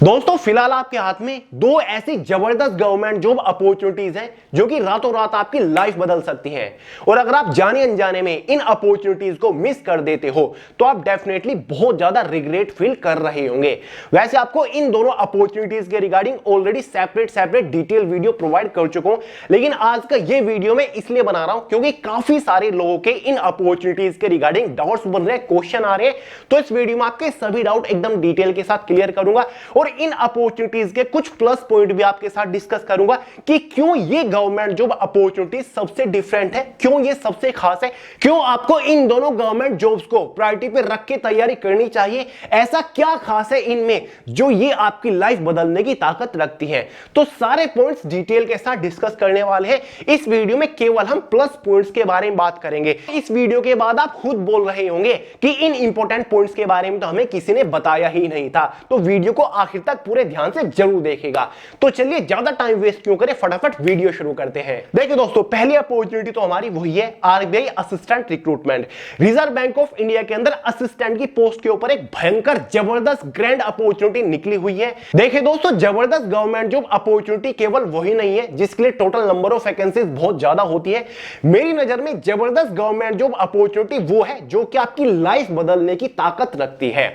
दोस्तों फिलहाल आपके हाथ में दो ऐसी जबरदस्त गवर्नमेंट जॉब अपॉर्चुनिटीज हैं जो कि रातों रात आपकी लाइफ बदल सकती हैं। और अगर आप जाने अनजाने में इन अपॉर्चुनिटीज को मिस कर देते हो तो आप डेफिनेटली बहुत ज्यादा रिग्रेट फील कर रहे होंगे। वैसे आपको इन दोनों अपॉर्चुनिटीज के regarding already separate detail video provide कर चुका हूं, लेकिन आज का ये वीडियो मैं इसलिए बना रहा हूं क्योंकि काफी सारे लोगों के इन अपॉर्चुनिटीज के रिगार्डिंग डाउट्स बन रहे हैं, क्वेश्चन आ रहे हैं। तो इस वीडियो में आपके सभी डाउट एकदम डिटेल के साथ क्लियर करूंगा और इन अपॉर्चुनिटीज के कुछ प्लस पॉइंट भी आपके साथ डिस्कस करूंगा कि क्यों ये गवर्नमेंट जॉब अपॉर्चुनिटीज सबसे डिफरेंट है, क्यों ये सबसे खास है, क्यों आपको इन दोनों गवर्नमेंट जॉब्स को प्रायोरिटी पे रख के तैयारी करनी चाहिए, ऐसा क्या खास है इनमें जो ये आपकी लाइफ बदलने की ताकत रखती है। तो सारे पॉइंट्स डिटेल के साथ डिस्कस करने वाले हैं इस वीडियो में। केवल हम प्लस पॉइंट्स के बारे में बात करेंगे। इस वीडियो के बाद आप खुद बोल रहे होंगे कि इन इंपॉर्टेंट पॉइंट्स के बारे में तो हमें किसी ने बताया ही नहीं था। तो वीडियो को आखिर तक पूरे ध्यान से जरूर देखेगा। तो चलिए ज्यादा टाइम वेस्ट क्यों करें, फटाफट वीडियो शुरू करते हैं। देखिए दोस्तों, पहली अपॉर्चुनिटी तो हमारी वही है RBI assistant recruitment. Reserve bank of India के अंदर असिस्टेंट की पोस्ट के ऊपर एक भयंकर जबरदस्त ग्रैंड अपॉर्चुनिटी निकली हुई है। देखिए दोस्तों, जबरदस्त गवर्नमेंट जॉब अपॉर्चुनिटी केवल वही नहीं है जिसके लिए टोटल नंबर ऑफ वैकेंसीज बहुत ज्यादा होती है। मेरी नजर में जबरदस्त गवर्नमेंट जॉब अपॉर्चुनिटी वो है जो कि आपकी लाइफ बदलने की ताकत रखती है।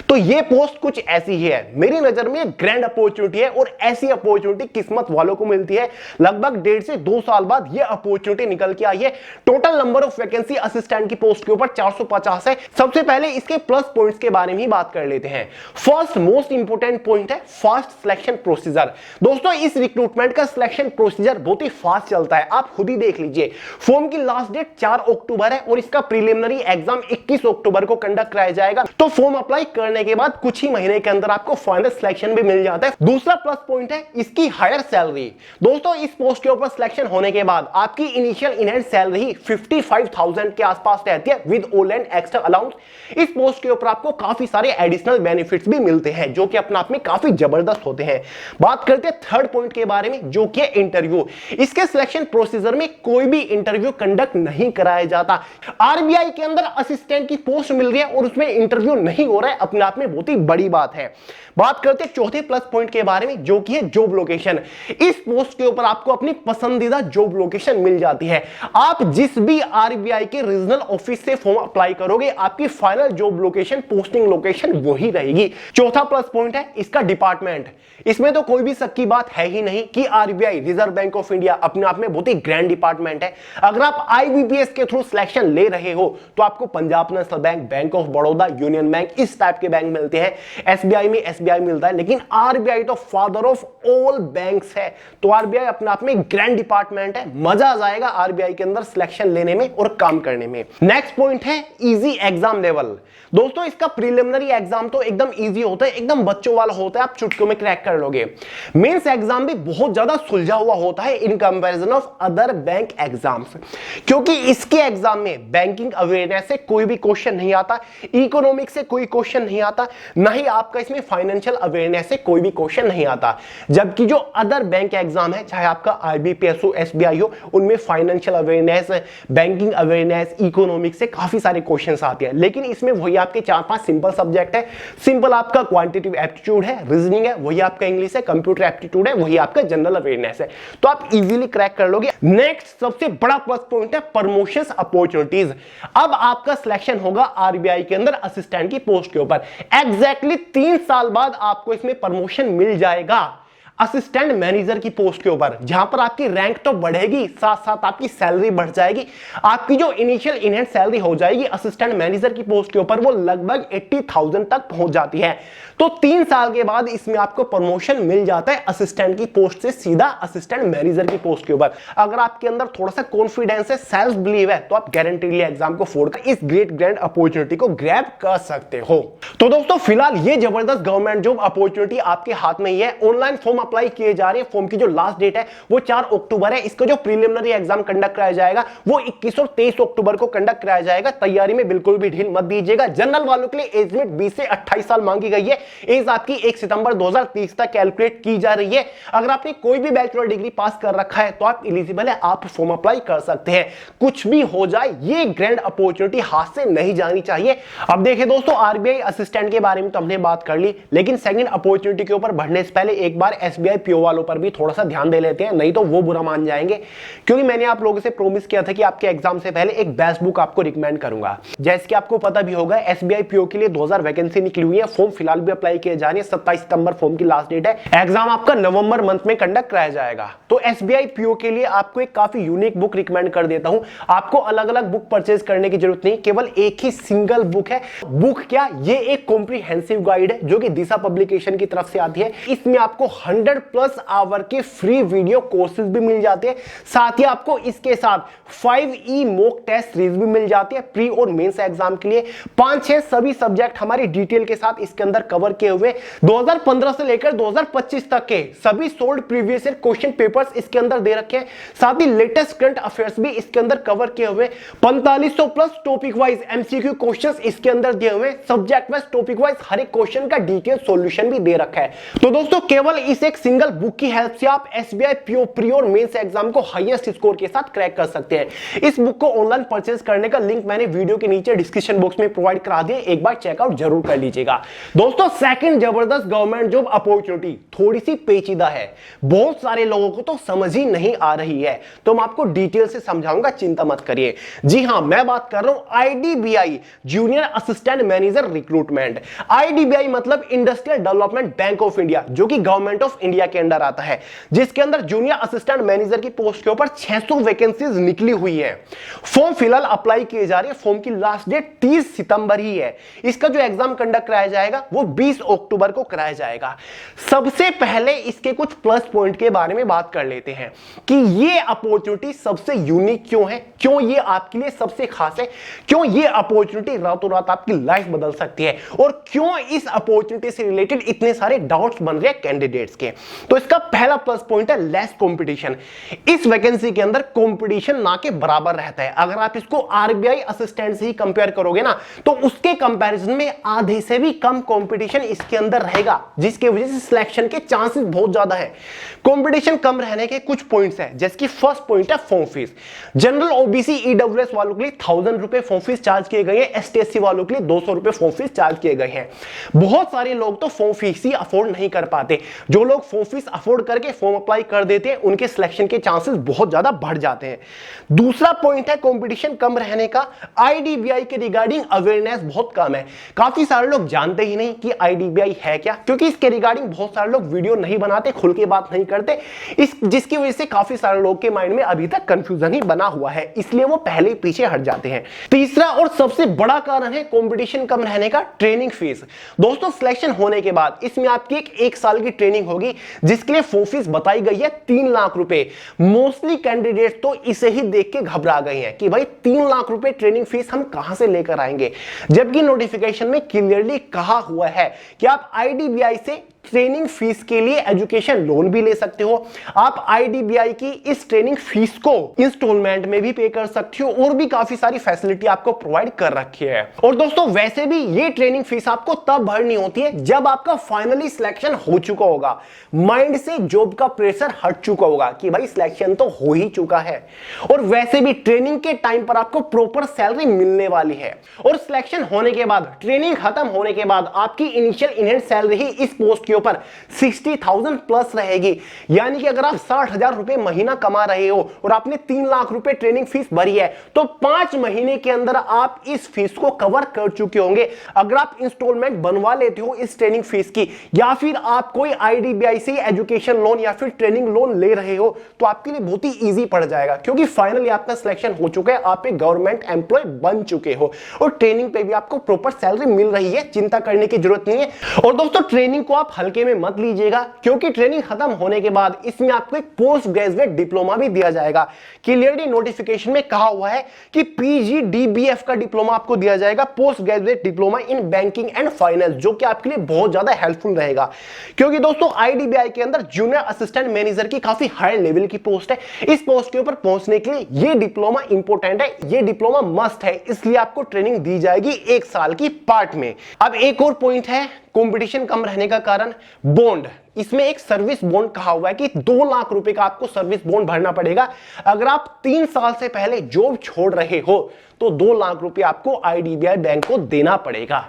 तो ये पोस्ट कुछ ऐसी ही है। मेरी नजर में ग्रैंड अपॉर्चुनिटी है और ऐसी अपॉर्चुनिटी किस्मत वालों को मिलती है। लगभग 1.5 से 2 साल बाद ये अपॉर्चुनिटी निकल के आई है। Total number of vacancy assistant की पोस्ट के ऊपर 450 है। सबसे पहले इसके प्लस पॉइंट्स के बारे में ही बात कर लेते हैं। फर्स्ट मोस्ट इंपोर्टेंट पॉइंट है फास्ट सिलेक्शन प्रोसीजर। दोस्तों, इस रिक्रूटमेंट का सिलेक्शन प्रोसीजर बहुत ही फास्ट चलता है। आप खुद ही देख लीजिए, फॉर्म की लास्ट डेट 4 अक्टूबर है और इसका प्रीलिमिनरी एग्जाम 21 अक्टूबर को कंडक्ट कराया जाएगा। तो फॉर्म अप्लाई करने के बाद कुछ ही महीने के अंदर आपको फाइनल सिलेक्शन भी मिल जाता है। दूसरा प्लस पॉइंट है इसकी हायर सैलरी। दोस्तों, इस पोस्ट के ऊपर सिलेक्शन होने के बाद आपकी इनिशियल इन हैंड सैलरी 55,000 के आसपास रहती है with all and extra allowance. इस पोस्ट के ऊपर आपको काफी सारे एडिशनल बेनिफिट्स भी मिलते हैं जो कि अपने आप में काफी जबरदस्त होते हैं। बात करते हैं थर्ड पॉइंट के बारे में जो कि इंटरव्यू। इसके सिलेक्शन प्रोसीजर में कोई भी इंटरव्यू कंडक्ट नहीं कराया जाता। आरबीआई के अंदर असिस्टेंट की पोस्ट मिल रही है और उसमें इंटरव्यू नहीं हो रहा है, अपने आप में बहुत ही बड़ी बात है। बात करते हैं चौथे प्लस पॉइंट के बारे में जो कि है जॉब लोकेशन। इस पोस्ट के ऊपर आपको अपनी पसंदीदा जॉब लोकेशन मिल जाती है। आप जिस भी आरबीआई के रीजनल ऑफिस से फॉर्म अप्लाई करोगे, आपकी final job location, posting location वही रहेगी। चौथा प्लस पॉइंट है इसका डिपार्टमेंट। इसमें तो कोई भी शक की बात है ही नहीं कि RBI reserve bank of India अपने आप में बहुत ही ग्रैंड डिपार्टमेंट है। अगर आप आईबीपीएस के थ्रू सिलेक्शन ले रहे हो तो आपको Punjab national bank, bank of Baroda, union bank, इस टाइप के बैंक मिलते हैं। एसबीआई में एसबीआई मिलता है, लेकिन आरबीआई तो फादर ऑफ ऑल बैंक्स है। तो आरबीआई अपने आप में ग्रैंड डिपार्टमेंट है। मजा आ जाएगा आरबीआई के अंदर सिलेक्शन लेने में और काम करने में। नेक्स्ट पॉइंट है इजी एग्जाम लेवल। दोस्तों, इसका प्रीलिमिनरी एग्जाम तो एकदम इजी होता है, एकदम बच्चों वाला होता है, आप चुटकियों में क्रैक कर लोगे। मेंस एग्जाम भी बहुत ज्यादा सुलझा हुआ होता है in comparison of other bank exams, क्योंकि इसके एग्जाम में बैंकिंग अवेयरनेस से कोई भी क्वेश्चन नहीं आता, इकोनॉमिक्स से कोई क्वेश्चन नहीं आता, ना ही आपका इसमें फाइनेंशियल अवेयरनेस से कोई भी क्वेश्चन नहीं आता। जबकि जो अदर बैंक एग्जाम है, चाहे आपका आईबीपीएस हो, एसबीआई हो, उनमें financial awareness, banking awareness, economics से काफी सारे क्वेश्चंस आते हैं। लेकिन इसमें वही आपके 4-5 सिंपल सब्जेक्ट है। सिंपल आपका क्वांटिटेटिव एप्टीट्यूड है, रीजनिंग है, वही आपका इंग्लिश है, कंप्यूटर एप्टीट्यूड है, वही आपका जनरल अवेयरनेस है। तो आप इजीली क्रैक कर लोगे। नेक्स्ट सबसे बड़ा प्लस पॉइंट है प्रमोशंस अपॉर्चुनिटीज। अब आपका सिलेक्शन होगा आरबीआई के अंदर असिस्टेंट की पोस्ट के ऊपर। एग्जैक्टली 3 साल बाद आपको इसमें प्रमोशन मिल जाएगा असिस्टेंट मैनेजर की पोस्ट के ऊपर, जहां पर आपकी रैंक तो बढ़ेगी, साथ साथ आपकी सैलरी बढ़ जाएगी। आपकी जो इनिशियल इन हैंड सैलरी हो जाएगी असिस्टेंट मैनेजर की पोस्ट के ऊपर, वो लगभग 80,000 तक पहुंच जाती है। तो 3 साल के बाद इसमें आपको प्रमोशन मिल जाता है असिस्टेंट की पोस्ट से सीधा असिस्टेंट मैनेजर की पोस्ट के ऊपर। अगर आपके अंदर थोड़ा सा कॉन्फिडेंस है, सेल्फ बिलीव है, तो आप गारंटीडली एग्जाम को फोड़ कर इस ग्रेट ग्रैंड अपॉर्चुनिटी को ग्रैब कर सकते हो। तो दोस्तों, फिलहाल ये जबरदस्त गवर्नमेंट जॉब अपॉर्चुनिटी आपके हाथ में ही है। ऑनलाइन फॉर्म अप्लाई किए जा रहे हैं। फॉर्म की जो लास्ट डेट है वो 4 अक्टूबर है। इसका जो प्रीलिमिनरी एग्जाम कंडक्ट कराया जाएगा वो 21 और 23 अक्टूबर को कंडक्ट कराया जाएगा। तैयारी में बिल्कुल भी ढील मत दीजिएगा। जनरल वालों के लिए एज लिमिट 20 से 28 साल मांगी गई है। एज आपकी 1 सितंबर 2030 तक कैलकुलेट की जा रही है। अगर आपने कोई भी बैचलर डिग्री पास कर रखा है तो आप एलिजिबल है, आप फॉर्म अप्लाई कर सकते हैं। कुछ भी हो जाए ये ग्रैंड अपॉर्चुनिटी हाथ से नहीं जानी चाहिए। अब देखिए दोस्तों, आरबीआई असिस्टेंट के बारे में तो हमने बात कर ली, लेकिन सेकंड अपॉर्चुनिटी के ऊपर बढ़ने से पहले एक बार एसबीआई पीओ वालों पर भी थोड़ा सा ध्यान दे लेते हैं, नहीं तो वो बुरा मान जाएंगे। क्योंकि मैंने आप लोगों से प्रॉमिस किया था कि आपके एग्जाम से पहले एक बेस्ट बुक आपको रिकमेंड करूंगा। जैसे कि आपको पता भी होगा, एसबीआई पीओ के लिए 2000 वैकेंसी निकली हुई है। फॉर्म फिलहाल भी अप्लाई किए जा रहे हैं। 27 सितंबर फॉर्म की लास्ट डेट है। एग्जाम आपका नवंबर मंथ में कंडक्ट कराया जाएगा। तो एसबीआई पीओ के लिए आपको एक काफी यूनिक बुक रिकमेंड कर देता हूं। आपको अलग अलग बुक परचेज करने की जरूरत नहीं, केवल एक ही सिंगल बुक है। बुक क्या, ये एक कॉम्प्रिहेंसिव गाइड है जो कि दिशा पब्लिकेशन की तरफ से आती है। इसमें आपको 100+ आवर के फ्री वीडियो कोर्सेज भी मिल जाते हैं। साथ ही आपको इसके साथ 5E मॉक टेस्ट सीरीज भी मिल जाती है प्री और मेंस एग्जाम के लिए। 5-6 सभी सब्जेक्ट हमारी डिटेल के साथ इसके अंदर कवर किए हुए। 2015 से लेकर 2025 तक के सभी sold previous year question papers इसके अंदर दे रखे हैं। साथ ही लेटेस्ट करंट अफेयर्स भी इसके अंदर कवर किए हुए। 4500+ टॉपिक वाइज एमसीक्यू क्वेश्चंस इसके अंदर दिए हुए। सब्जेक्ट वाइज टॉपिक वाइज हर एक क्वेश्चन का डिटेल सॉल्यूशन भी दे रखा है। तो दोस्तों, केवल इस एक सिंगल बुक की हेल्प से आप एसबीआई पीओ प्री और मेंस एग्जाम को हाईएस्ट स्कोर के साथ क्रैक कर सकते हैं। इस बुक को ऑनलाइन परचेज करने का लिंक मैंने वीडियो के नीचे डिस्क्रिप्शन बॉक्स में प्रोवाइड करा दिया, एक बार चेकआउट जरूर कर लीजिएगा। दोस्तों, सेकंड जबरदस्त गवर्नमेंट जॉब अपॉर्चुनिटी थोड़ी सी पेचीदा है, बहुत सारे लोगों को तो समझ ही नहीं आ रही है, तो मैं आपको डिटेल से समझाऊंगा, चिंता मत करिए। जी हां, मैं बात कर रहा हूं IDBI junior assistant manager recruitment. IDBI मतलब industrial development bank of India, जो कि गवर्नमेंट ऑफ इंडिया के अंडर आता है, जिसके अंदर जूनियर असिस्टेंट मैनेजर की पोस्ट के ऊपर 600 वैकेंसीज निकली हुई है। फॉर्म फिलहाल अप्लाई किए जा रहे हैं। फॉर्म की लास्ट डेट 30 सितंबर ही है। इसका जो एग्जाम कंडक्ट कराया जाएगा वो 20 अक्टूबर को कराया जाएगा। सबसे पहले इसके कुछ प्लस पॉइंट के बारे में बात कर लेते हैं कि ये अपॉर्चुनिटी सबसे यूनिक क्यों है, क्यों ये आपके लिए सबसे खास है, क्यों ये अपॉर्चुनिटी रातों रात आपकी लाइफ बदल सकती है, और क्यों इस अपॉर्चुनिटी से रिलेटेड इतने सारे डाउट्स बन रहे हैं कैंडिडेट्स के। तो इसका पहला प्लस पॉइंट है लेस कंपटीशन। इस वैकेंसी के अंदर कंपटीशन ना के बराबर रहता है। अगर आप इसको आरबीआई असिस्टेंट से ही कंपेयर करोगे ना, तो उसके कंपैरिजन में आधे से भी कम कंपटीशन इसके अंदर रहेगा, जिसकी वजह से सिलेक्शन के चांसेस बहुत ज्यादा है। कंपटीशन कम रहने के कुछ पॉइंट्स हैं, जैसे कि फर्स्ट पॉइंट है form fees. General OBC EWS वालों के लिए 1000 रुपए फॉर्म फीस चार्ज किए गए हैं। एसटीएससी वालों के लिए 200 रुपए फॉर्म फीस चार्ज किए गए हैं। बहुत सारे लोग तो फॉर्म फीस ही अफोर्ड नहीं कर पाते। जो लोग फॉर्म फीस अफोर्ड करके फॉर्म अप्लाई कर देते हैं, उनके सिलेक्शन के चांसेस बहुत ज्यादा बढ़ जाते हैं। दूसरा पॉइंट है कंपटीशन कम रहने का। आईडीबीआई के रिगार्डिंग अवेयरनेस बहुत कम है। काफी सारे लोग जानते ही नहीं कि आईडीबीआई है क्या, क्योंकि इसके रिगार्डिंग बहुत सारे लोग वीडियो नहीं बनाते, खुल के बात नहीं करते, जिसकी वजह से काफी सारे लोग के माइंड में अभी तक कंफ्यूजन ही बना हुआ है, इसलिए वो पहले ही पीछे हट जाते हैं। तीसरा और सबसे बड़ा कारण है कंपटीशन कम रहने का, ट्रेनिंग फीस। दोस्तों, सिलेक्शन होने के बाद इसमें आपकी एक साल की ट्रेनिंग होगी, जिसके लिए फॉर्म फीस बताई गई है 3 लाख रुपए। मोस्टली कैंडिडेट तो इसे ही देख के घबरा गए हैं कि भाई 3 लाख रुपए ट्रेनिंग फीस हम कहां से लेकर आएंगे, जबकि नोटिफिकेशन में क्लियरली कहा हुआ है कि आप आईडीबीआई से ट्रेनिंग फीस के लिए एजुकेशन लोन भी ले सकते हो। आप आईडीबीआई की इस ट्रेनिंग फीस को इंस्टॉलमेंट में भी पे कर सकते हो, और भी काफी सारी फैसिलिटी आपको प्रोवाइड कर रखी है। और दोस्तों, वैसे भी ये ट्रेनिंग फीस आपको तब भरनी होती है जब आपका फाइनली सिलेक्शन हो चुका होगा, माइंड से जॉब का प्रेशर हट चुका होगा कि भाई सिलेक्शन तो हो ही चुका है। और वैसे भी ट्रेनिंग के टाइम पर आपको प्रॉपर सैलरी मिलने वाली है। और सिलेक्शन होने के बाद, ट्रेनिंग खत्म होने के बाद आपकी इनिशियल इनहैंड सैलरी ही इस पोस्ट ऊपर 60,000 प्लस रहेगी। यानी कि अगर आप 60,000 रुपए महीना कमा रहे हो और आपने 3 लाख रुपए ट्रेनिंग फीस भरी है, तो 5 महीने के अंदर आप इस फीस को कवर कर चुके होंगे। अगर आप इंस्टॉलमेंट बनवा लेते हो इस ट्रेनिंग फीस की, या फिर आप कोई आईडीबीआई से एजुकेशन लोन या फिर ट्रेनिंग लोन ले रहे हो, तो आपके लिए बहुत ही इजी पड़ जाएगा, क्योंकि फाइनली आपका सिलेक्शन हो चुका है, आप एक गवर्नमेंट एम्प्लॉय बन चुके हो, और ट्रेनिंग पे भी आपको प्रॉपर सैलरी मिल रही है, चिंता करने की जरूरत नहीं है। और दोस्तों, ट्रेनिंग को आप हल्के में मत लीजिएगा, क्योंकि ट्रेनिंग खत्म होने के बाद इसमें आपको एक पोस्ट ग्रेजुएट डिप्लोमा भी दिया जाएगा। क्लियरली नोटिफिकेशन में कहा हुआ है कि PGDBF का डिप्लोमा आपको दिया जाएगा, post graduate diploma in banking and finance, जो कि आपके लिए बहुत ज्यादा हेल्पफुल रहेगा। क्योंकि दोस्तों IDBI के अंदर जूनियर असिस्टेंट मैनेजर की काफी हाई लेवल की पोस्ट है। इस पोस्ट के ऊपर पहुंचने के लिए ये डिप्लोमा इंपॉर्टेंट है, ये डिप्लोमा मस्ट है, इसलिए आपको ट्रेनिंग दी जाएगी 1 साल की पार्ट में। अब एक और पॉइंट है कंपटीशन कम रहने का कारण, बॉन्ड। इसमें एक सर्विस बॉन्ड कहा हुआ है कि 2 लाख रुपए का आपको सर्विस बॉन्ड भरना पड़ेगा। अगर आप 3 साल से पहले जॉब छोड़ रहे हो तो 2 लाख रुपए आपको IDBI बैंक को देना पड़ेगा।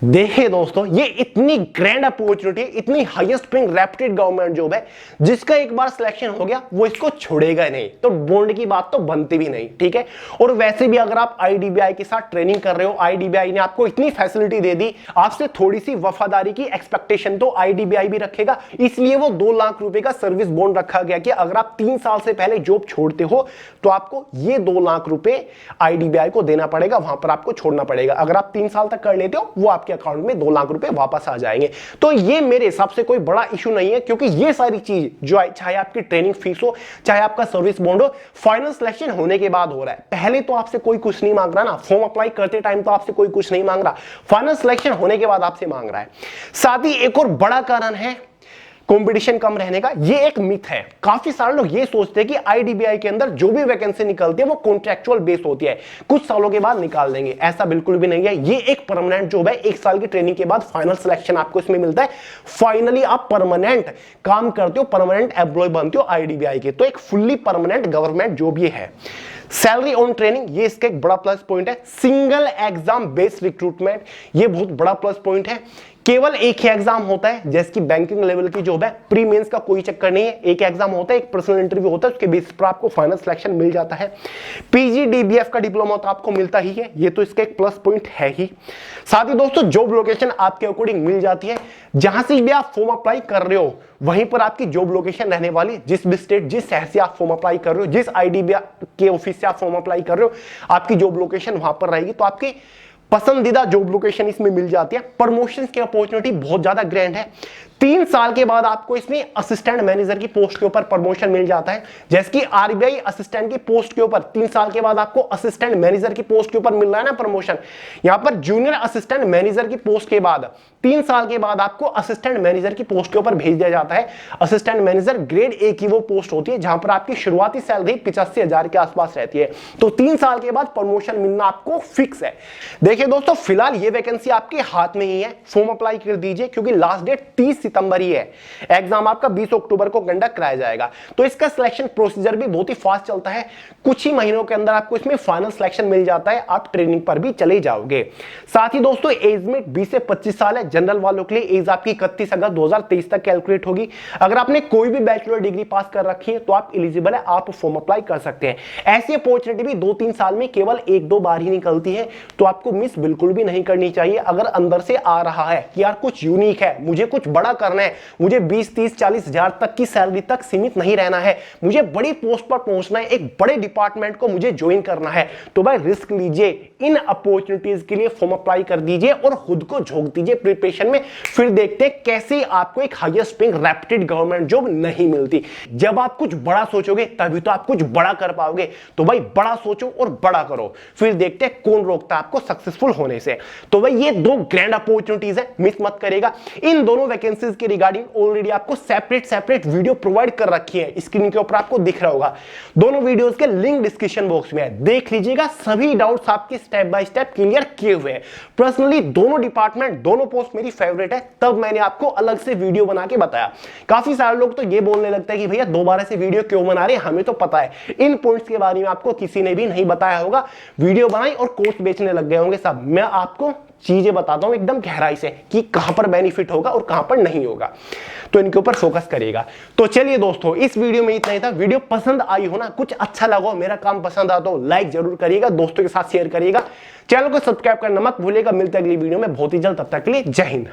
देखिए दोस्तों, ये इतनी ग्रैंड अपॉर्चुनिटी, इतनी highest paying reputed government job है, जिसका एक बार सिलेक्शन हो गया वो इसको छोड़ेगा नहीं, तो बॉन्ड की बात तो बनती भी नहीं, ठीक है। और वैसे भी अगर आप IDBI के साथ ट्रेनिंग कर रहे हो, IDBI ने आपको इतनी फैसिलिटी दे दी, आपसे थोड़ी सी वफादारी की एक्सपेक्टेशन तो IDBI भी रखेगा, इसलिए वो 2 लाख रुपए का सर्विस बॉन्ड रखा गया कि अगर आप 3 साल से पहले जॉब छोड़ते हो तो आपको ये 2 लाख रुपए IDBI को देना पड़ेगा, वहां पर आपको छोड़ना पड़ेगा। अगर आप 3 साल तक कर लेते हो वो आपके अकाउंट में 2 लाख रुपए वापस आ जाएंगे। तो ये मेरे हिसाब से कोई बड़ा इशू नहीं है, क्योंकि ये सारी चीज जो चाहे आपकी ट्रेनिंग फीस हो, चाहे आपका सर्विस बॉन्ड हो, फाइनल सिलेक्शन होने के बाद हो रहा है। पहले तो आपसे कोई कुछ नहीं मांग रहा ना, फॉर्म अप्लाई करते टाइम तो आपसे कोई कुछ नहीं मांग रहा, फाइनल सिलेक्शन होने के बाद आपसे मांग रहा है। साथ ही एक और बड़ा कारण है कंपटीशन कम रहने का, ये एक मिथ है। काफी सारे लोग ये सोचते हैं कि IDBI के अंदर जो भी वैकेंसी निकलती है वो कॉन्ट्रैक्चुअल बेस होती है, कुछ सालों के बाद निकाल देंगे। ऐसा बिल्कुल भी नहीं है, ये एक परमानेंट जॉब है। 1 साल की ट्रेनिंग के बाद फाइनल सिलेक्शन आपको इसमें मिलता है, फाइनली आप परमानेंट काम करते हो, परमानेंट एम्प्लॉय बनते हो IDBI के। तो एक फुल्ली परमानेंट गवर्नमेंट जॉब ये है। सैलरी ऑन ट्रेनिंग, ये इसका एक बड़ा प्लस पॉइंट है। सिंगल एग्जाम बेस्ड रिक्रूटमेंट, ये बहुत बड़ा प्लस पॉइंट है। केवल एक ही एग्जाम होता है, जैसे कि बैंकिंग लेवल की जॉब है, प्री मेंस का कोई चक्कर नहीं है। एक एग्जाम होता है, एक पर्सनल इंटरव्यू होता है, उसके बेसिस पर आपको फाइनल सिलेक्शन मिल जाता है। PGDBF का डिप्लोमा तो आपको मिलता ही है, ये तो इसका एक प्लस पॉइंट है ही। साथ ही दोस्तों जॉब लोकेशन आपके अकॉर्डिंग मिल जाती है, जहां से भी आप फॉर्म अप्लाई कर रहे हो वहीं पर आपकी जॉब लोकेशन रहने वाली। जिस भी स्टेट, जिस शहर से आप फॉर्म अप्लाई कर रहे हो, जिस IDBI के ऑफिस से आप फॉर्म अप्लाई कर रहे हो, आपकी जॉब लोकेशन वहां पर रहेगी। तो आपकी पसंदीदा जॉब लोकेशन इसमें मिल जाती है। प्रमोशन की अपॉर्चुनिटी बहुत ज्यादा ग्रैंड है। 3 साल के बाद आपको इसमें असिस्टेंट मैनेजर की पोस्ट के ऊपर प्रमोशन मिल जाता है, जैसे कि RBI असिस्टेंट की पोस्ट के ऊपर 3 साल के बाद आपको असिस्टेंट मैनेजर की पोस्ट के ऊपर मिल रहा है ना प्रमोशन। यहां पर जूनियर असिस्टेंट मैनेजर की पोस्ट के बाद 3 साल के बाद आपको असिस्टेंट मैनेजर की पोस्ट के ऊपर भेज दिया जाता है। असिस्टेंट मैनेजर ग्रेड A की वो पोस्ट होती है, जहां पर आपकी शुरुआती सैलरी 85,000 के आसपास रहती है। तो 3 साल के बाद प्रमोशन मिलना आपको फिक्स है। देखिए दोस्तों, फिलहाल ये वैकेंसी आपके हाथ में ही है, फॉर्म अप्लाई कर दीजिए, क्योंकि लास्ट डेट 30 सितंबर ही है। एग्जाम आपका 20 अक्टूबर को कंडक्ट कराया जाएगा। तो इसका सिलेक्शन प्रोसीजर भी बहुत ही फास्ट चलता है, कुछ ही महीनों के अंदर आपको इसमें फाइनल सिलेक्शन मिल जाता है, आप ट्रेनिंग पर भी चले जाओगे। साथ ही दोस्तों एज में 20 से 25 साल है। जनरल वालों के लिए एज आपकी 31 अगस्त 2023 तक कैलकुलेट होगी। अगर आपने कोई भी बैचलर डिग्री पास कर रखी है तो आप एलिजिबल है, आप फॉर्म अप्लाई कर सकते हैं। ऐसी अपॉर्चुनिटी भी 2-3 साल में केवल 1-2 बार ही निकलती है, तो आपको मिस बिल्कुल भी नहीं करनी चाहिए। अगर अंदर से आ रहा है कि यार कुछ यूनिक है, मुझे कुछ बड़ा करना है, मुझे 20-30-40 हजार तक की सैलरी तक सीमित नहीं रहना है, मुझे बड़ी पोस्ट पर पहुंचना है, एक बड़े डिपार्टमेंट को मुझे ज्वाइन करना है, तो भाई रिस्क लीजिए, इन अपॉर्चुनिटीज के लिए फॉर्म अप्लाई कर दीजिए और खुद को झोंक दीजिए प्रिपरेशन में। फिर देखते हैं कैसे आपको एक highest paying reputed government job नहीं मिलती। जब आप कुछ बड़ा सोचोगे तभी तो आप कुछ बड़ा कर पाओगे। तो भाई बड़ा सोचो और बड़ा करो, फिर देखते हैं कौन रोकता है आपको सक्सेसफुल होने से। तो भाई ये 2 ग्रैंड अपॉर्चुनिटीज है, मिस मत करेगा। इन दोनों वैकेंसीज के रिगार्डिंग ऑलरेडी आपको सेपरेट वीडियो प्रोवाइड कर रखी है, स्क्रीन के ऊपर आपको दिख रहा होगा। दोनों वीडियोस के लिंक डिस्क्रिप्शन बॉक्स में है, देख लीजिएगा। सभी डाउट्स आपके स्टेप बाय स्टेप क्लियर किए हुए हैं। पर्सनली दोनों डिपार्टमेंट, दोनों पोस्ट मेरी फेवरेट है, तब मैंने आपको अलग से वीडियो बना के बताया। काफी सारे लोग तो ये बोलने लगता है कि भैया दोबारा से वीडियो क्यों बना रहे, हमें तो पता है। इन पॉइंट्स के बारे में आपको किसी ने भी नहीं बताया होगा, वीडियो बनाई और कोर्स बेचने लग गए होंगे सब। मैं आपको चीजें बताता हूं एकदम गहराई से कि कहां पर बेनिफिट होगा और कहां पर नहीं होगा, तो इनके ऊपर फोकस करेगा। तो चलिए दोस्तों, इस वीडियो में इतना ही था। वीडियो पसंद आई हो ना, कुछ अच्छा लगा हो, मेरा काम पसंद आता हो, लाइक जरूर करिएगा, दोस्तों के साथ शेयर करिएगा, चैनल को सब्सक्राइब करना मत भूलिएगा। मिलते हैं अगली वीडियो में बहुत ही जल्द, तब तक के लिए जय हिंद।